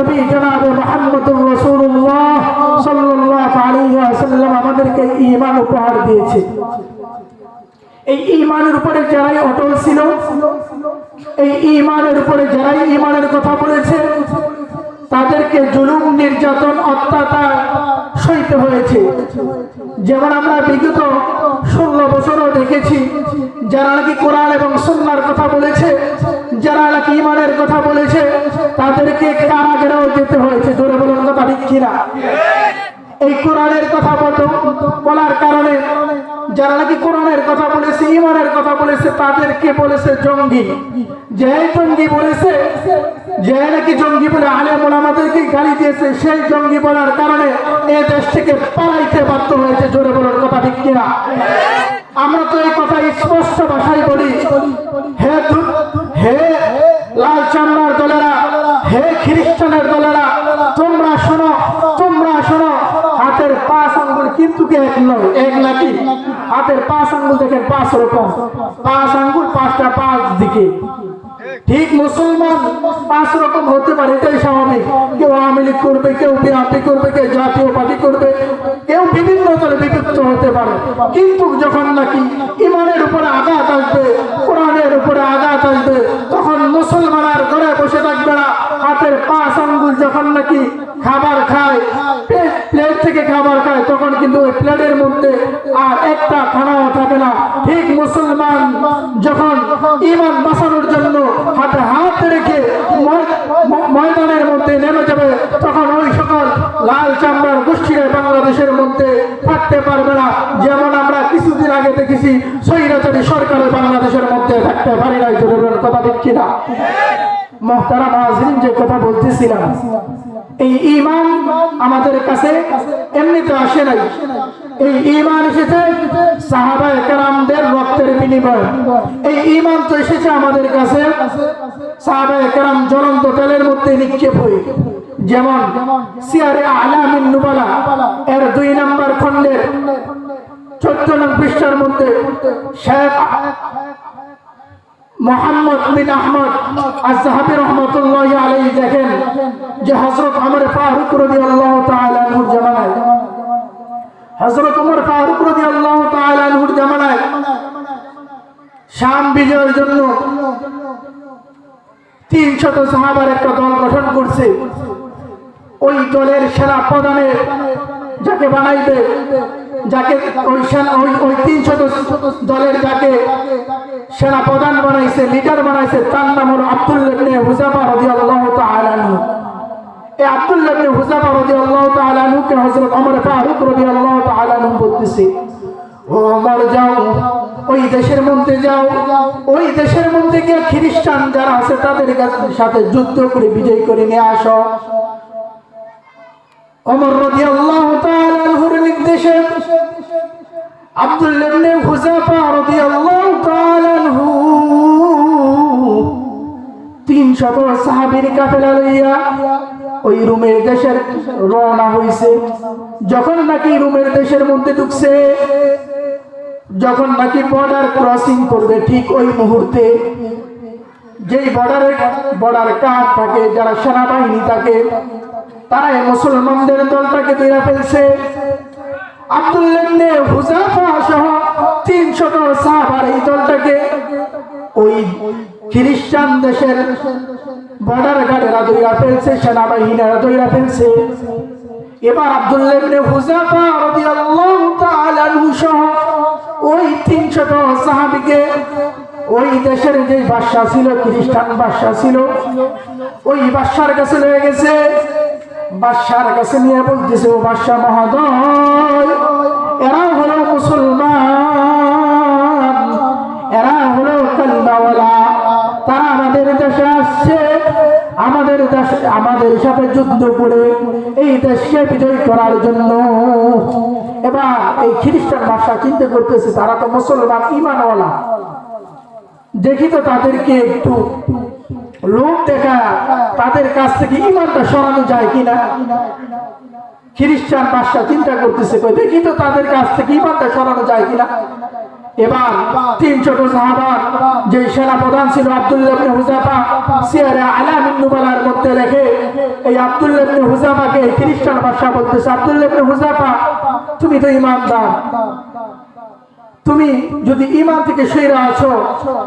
নবী জনাবে মুহাম্মদুর রাসূলুল্লাহ সাল্লাল্লাহু আলাইহি ওয়াসাল্লাম আমাদেরকে ঈমান উপহার দিয়েছে। এই ঈমানের উপরে যারাই অটল ছিল, এই ঈমানের উপরে যারাই ঈমানের কথা বলেছে, তাদেরকে জুলুম, নির্যাতন, অত্যাচার সইতে হয়েছে। যেমন আমরা বিগত 16 বছরও দেখেছি, যারা নাকি কোরআন এবং সুন্নাহর কথা বলেছে, যারা নাকি ঈমানের কথা বলেছে, তাদেরকে কারাগারেও যেতে হয়েছে। জোরে বলুন কথা ঠিক কিনা? এই কোরআনের কথা বলার কারণে যারা নাকি কোরআনের কথা বলেছে, ঈমানের কথা বলেছে, তাদেরকে বলেছে জঙ্গি। যে জঙ্গি বলেছে, যে নাকি জঙ্গি বলে আলেম ওলামাদেরকে গালি দিয়েছে, সেই জঙ্গি বলার কারণে এ দেশ থেকে পালাইতে বাধ্য হয়েছে। জোরে বলার কথা ঠিক কিনা? আমরা তো এই কথা স্পষ্ট ভাষায় বলি, হে লাল চামড়ার দলেরা, হে খ্রিস্টানের দলেরা, তোমরা শোনো, তোমরা শোনো। হাতের 5 আঙ্গুল কিন্তু এক নয়, এক নাকি হাতের 5 আঙ্গুল দেখেন 5 রকম, 5 আঙ্গুল 5টা 5 দিকে। ঠিক মুসলমান 5 রকম হতে পারে, এটাই স্বাভাবিক। কেউ আওয়ামী লীগ করবে, কেউ বিএনপি করবে, কেউ জাতীয় পার্টি করবে, কেউ বিভিন্ন দলে বিভক্ত হতে পারে। কিন্তু যখন নাকি ঈমানের উপরে আঘাত আসবে, কোরআনের উপরে আঘাত আসবে, তখন মুসলমান আর ঘরে বসে থাকবে না। হাতের 5 আঙ্গুল যখন নাকি খাবার খায়, প্লেট থেকে খাবার খায়, তখন কিন্তু ওই প্লেটের মধ্যে আর একটা খানাও থাকে না। ঠিক মুসলমান যখন ঈমান বাঁচানোর জন্য হাতে হাত রেখে ময়দানের মধ্যে নেমে যাবে, তখন ওই সকল লাল চামড়ার গোষ্ঠীরা বাংলাদেশের মধ্যে থাকতে পারবে না। যেমন আমরা কিছুদিন আগে দেখেছি, স্বৈরাচারী সরকারের বাংলাদেশের মধ্যে থাকতে পারি না। কথা ঠিক কিনা? মুহতারাম হাজিরিন, যে কথা বলতেছিলাম, এই ঈমান আমাদের কাছে এমনিতে আসে নাই। এই ঈমান এসেছে সাহাবায়ে কেরামদের রক্তের বিনিময়ে। এই ঈমান তো এসেছে আমাদের কাছে সাহাবায়ে কেরাম জ্বলন্ত তেলের মধ্যে নিক্ষেপ হয়ে। যেমন সিয়ারে আলামিন নুবালা এর 2 নম্বর খণ্ডের 14 নং পৃষ্ঠার মধ্যে শেখ মোহাম্মদ বিন আহমদ আয-যাহাবী রাহমাতুল্লাহি আলাইহি দেখেন যে হযরত ওমর ফারুক রাদিয়াল্লাহু তাআলা আনহুর জামানায়, হযরত ওমর ফারুক রাদিয়াল্লাহু তাআলা আনহুর জামানায় শাম বিজয়ের জন্য 300 সাহাবার একটা দল গঠন করছে। ওই দলের সেনা প্রধানের যাকে বানাইবে, যাকে ওই 300 দলের যাকে সেনা প্রধান বানাইছে, লিডার বানাইছে, তার নাম হলো আব্দুল্লাহ ইবনে হুযাফা রাদিয়াল্লাহু তাআলা আনহু। এই আব্দুল্লাহ ইবনে হুযাফা রাদিয়াল্লাহু তাআলা আনহুকে হযরত ওমর ফারুক রাদিয়াল্লাহু তাআলা আনহু বলতেছে, ও ওমর যাও, ওই দেশের মধ্যে যাও, ওই দেশের মধ্যে গিয়ে খ্রিস্টান যারা আছে তাদের সাথে যুদ্ধ করে বিজয় করে নিয়ে আসো। ওমর রাদিয়াল্লাহু তাআলা আনহুর নির্দেশে আব্দুল্লাহ ইবনে হুযাফা রাদিয়াল্লাহু তাআলা আনহু 300 সাহাবীর কাফেলা লইয়া ওই রোমের দেশের রওনা হইছে। যখন নাকি রোমের দেশের মধ্যে ঢুকছে, যখন নাকি বর্ডার ক্রসিং করবে, ঠিক ওই মুহূর্তে যেই বর্ডার কাট থাকে, যারা সেনাবাহিনী থাকে, তারা এই মুসলমানদের দলটাকে ধরে ফেলছে। আব্দুল্লাহ ইবনে হুযাফা সহ 300 সাহাবার এই দলটাকে ওই খ্রিস্টান দেশের বর্ডার গার্ডেরা ধরে ফেলছে, সেনাবাহিনীরা ধরে ফেলছে। এবার আব্দুল্লাহ ইবনে হুযাফা রাদিয়াল্লাহু তাআলা আনহু সহ ওই 300 সাহাবীকে ওই দেশের যে বাদশা ছিল, খ্রিস্টান বাদশা ছিল, ওই বাদশার কাছে লয়ে গেছে। বাদশার কাছে নিয়ে বলতেছে, ও বাদশা মহোদয়, এরা হলো মুসলমান, এরা হলো কালিমাওয়ালা, তারা আমাদের দেশে আসছে, আমাদের সাথে যুদ্ধ করে এই দেশকে বিজয় করার জন্য। এবার এই খ্রিস্টান ভাষা চিন্তা করতেছে, তারা তো মুসলমান ঈমানওয়ালা, দেখি তো তাদেরকে একটু লোক দেখা তাদের কাছ থেকে ঈমানটা সরানো যায় কিনা। খ্রিস্টান ভাষা চিন্তা করতেছে, দেখি তো তাদের কাছ থেকে ঈমানটা সরানো যায় কিনা। এবার 3 ছোট সাহাবা যে সেনা প্রধান ছিল আব্দুল্লাহ ইবনে হুযাফা সিয়ারে আলামিন নুবালার মধ্যে লেখে এই আব্দুল্লাহ ইবনে হুযাফাকে খ্রিস্টান বাদশা বলতেছে, আব্দুল্লাহ ইবনে হুযাফা তুমি তো ঈমানদার, তুমি যদি ঈমান থেকে সইরা আছো,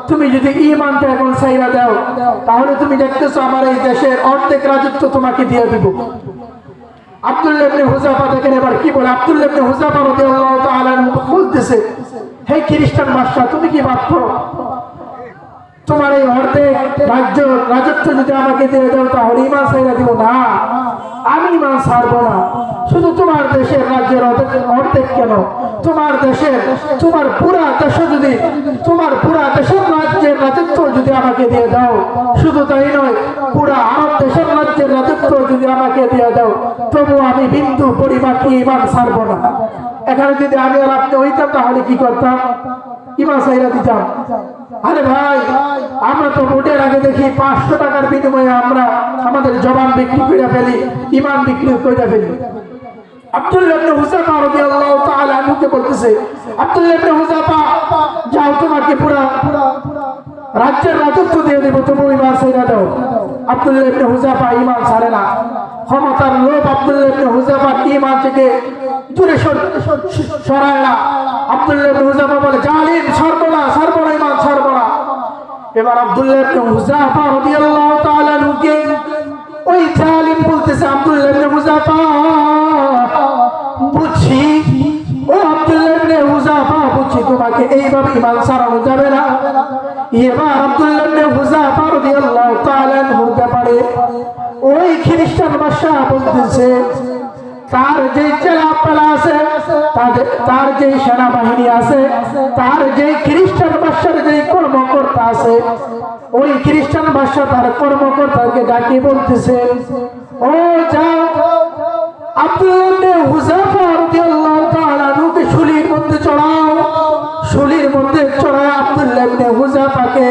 তুমি যদি ঈমানটা এখন সাইরা দাও তাহলে তুমি দেখতেছো আমার এই দেশের অর্ধেক রাজত্ব তোমাকে দিয়ে দিব। আব্দুল্লাহ ইবনে হুযাফা দেখেন এবার কি বলে, আব্দুল্লাহ ইবনে হুযাফা রাদিয়াল্লাহু তাআলা বলতেছে, হে খ্রিস্টান বাদশা তুমি কি ভাবছো তোমার এই অর্ধেক রাজত্ব যদি আমাকে দিয়ে দাও তাহলে ঈমান ছাইরা দিব? না, আমি ঈমান ছাড়বো না। শুধু তোমার দেশের রাজ্যের অর্ধেক কেন, তোমার দেশের তোমার পুরা দেশ যদি তোমার পুরা দেশের রাজ্যের রাজত্ব যদি আমাকে দিয়ে দাও, শুধু তাই নয় পুরা আরব দেশের রাজ্যের রাজত্ব যদি আমাকে দিয়ে দাও, তবু আমি বিন্দু পরিমাণ ঈমান ছাড়বো না। এখানে যদি আমি আর আপনি হইতাম তাহলে কি করতাম? ঈমান ছাইরা দিতাম। আরে ভাই, আমরা তো ভোটের আগে দেখি 500 টাকার বিনিময়ে আমরা আমাদের জবান বিক্রি করে ফেলি, ঈমান বিক্রি করে ফেলি। আব্দুল্লাহ ইবনে হুযাফা রাদিয়াল্লাহু তাআলা আনহুকে বলতেছে, আব্দুল্লাহ ইবনে হুযাফা যাও তোমাকে পুরা রাজ্যের রাজত্ব দিয়ে দেব, তুমি ঈমান ছাইরা দাও। আব্দুল্লাহ ইবনে হুযাফা ঈমান ছাড়ে না। ক্ষমতার লোভ আব্দুল্লাহ ইবনে হুযাফা ঈমান থেকে দূরে সরায় না। আব্দুল্লাহ ইবনে হুযাফা বলে, জালিম, ছাড়বো না, ঈমান ছাড়বো না। এবার আব্দুল্লাহ ইবনে হুযাফা রাদিয়াল্লাহু তাআলা আনহুকে ওই জালিম বলতেছে, আব্দুল্লাহ ইবনে হুযাফা বুঝছি, ও আব্দুল্লাহ ইবনে হুযাফা বুঝছি তোমাকে এইভাবে ঈমান ছাড়ানো যাবে না। এবার আব্দুল্লাহ ইবনে হুযাফা রাদিয়াল্লাহু তাআলা আনহুর ব্যাপারে ওই খ্রিস্টান বাদশা বলতেছে, তার যে চেলাপেলা আছে, তার যে সেনাবাহিনী আছে, তার যে খ্রিস্টান বাদশার যে কর্মকর্তা আছে, ওই খ্রিস্টান বাদশা তার কর্মকর্তাকে ডাকি বলতেছে, ও যাও আব্দুল্লাহ ইবনে হুযাফা রাদিয়াল্লাহু তাআলা আনহুকে শুলির মধ্যে চড়াও। শুলির মধ্যে চড়ায় আব্দুল্লাহ ইবনে হুযাফাকে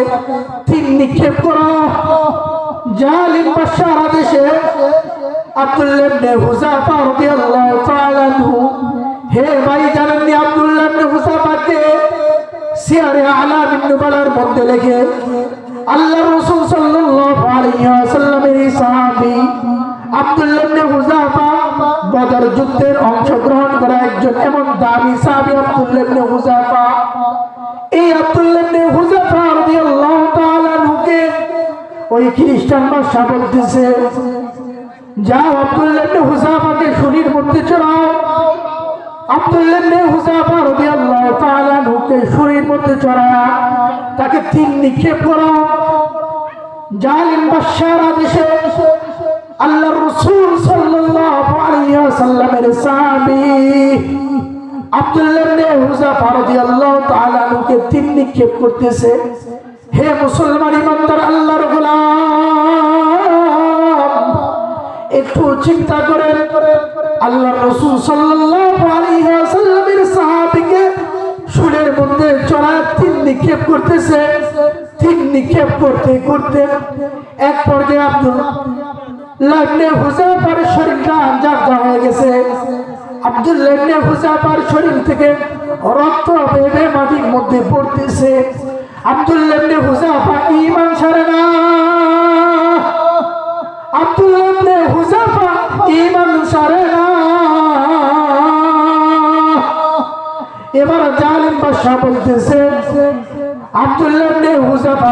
তিন নিক্ষেপ করো। জালিম বাদশার আদেশে আব্দুল্লাহ ইবনে হুযাফা রাদিয়াল্লাহু তাআলা আনহু, হে ভাই জানেননি আব্দুল্লাহ ইবনে হুযাফাকে সিয়ারে আলামিন নুবালার মধ্যে লেখে আল্লাহর রাসূল সাল্লাল্লাহু আলাইহি ওয়াসাল্লামের সাহাবী আব্দুল্লাহ ইবনে হুযাফা বদর যুদ্ধের অংশগ্রহণ করা একজন এমন দামি সাহাবী আব্দুল্লাহ ইবনে হুযাফা। এই আব্দুল্লাহ ইবনে হুযাফা রাদিয়াল্লাহু তাআলা আনহুকে ওই খ্রিস্টান বাদশা বলতেছে, যাও আব্দুল্লাহ ইবনে হুযাফাকে শুলির মধ্যে চড়াও। আব্দুল্লাহ ইবনে হুযাফা রাদিয়াল্লাহু তাআলা আনহুকে শুলির মধ্যে চড়ায়া তাকে তিন নিক্ষেপ করো। জালিম বাদশার আদেশে আল্লাহর রাসূল সাল্লাল্লাহু আলাইহি ওয়াসাল্লামের সাহাবী আব্দুল্লাহ ইবনে হুযাফা রাদিয়াল্লাহু তাআলা আনহুকে তিন নিক্ষেপ করতেছে। হে মুসলমান ইমানদার আল্লাহর গোলাম, একটু চিন্তা করেন, আল্লাহর রাসূল সাল্লাল্লাহু আলাইহি ওয়াসাল্লামের সাহাবীকে শুলের মধ্যে চড়ায় তিন নিক্ষেপ করতেছে। তিন নিক্ষেপ করতে করতে এক পর্যায়ে আব্দুল্লাহ ইবনে হুযাফার শরীরটা জারজা হয়ে গেছে। আব্দুল্লাহ ইবনে হুযাফার শরীর থেকে রক্ত বেয়ে মাটির মধ্যে পড়তেছে। আব্দুল্লাহ ইবনে হুযাফা ঈমান ছাড়ে না। আব্দুল্লাহ ইবনে হুযাফা ঈমান ছাড়ে না। এবার জালিম বাদশা বলতেছে, আব্দুল্লাহ ইবনে হুযাফা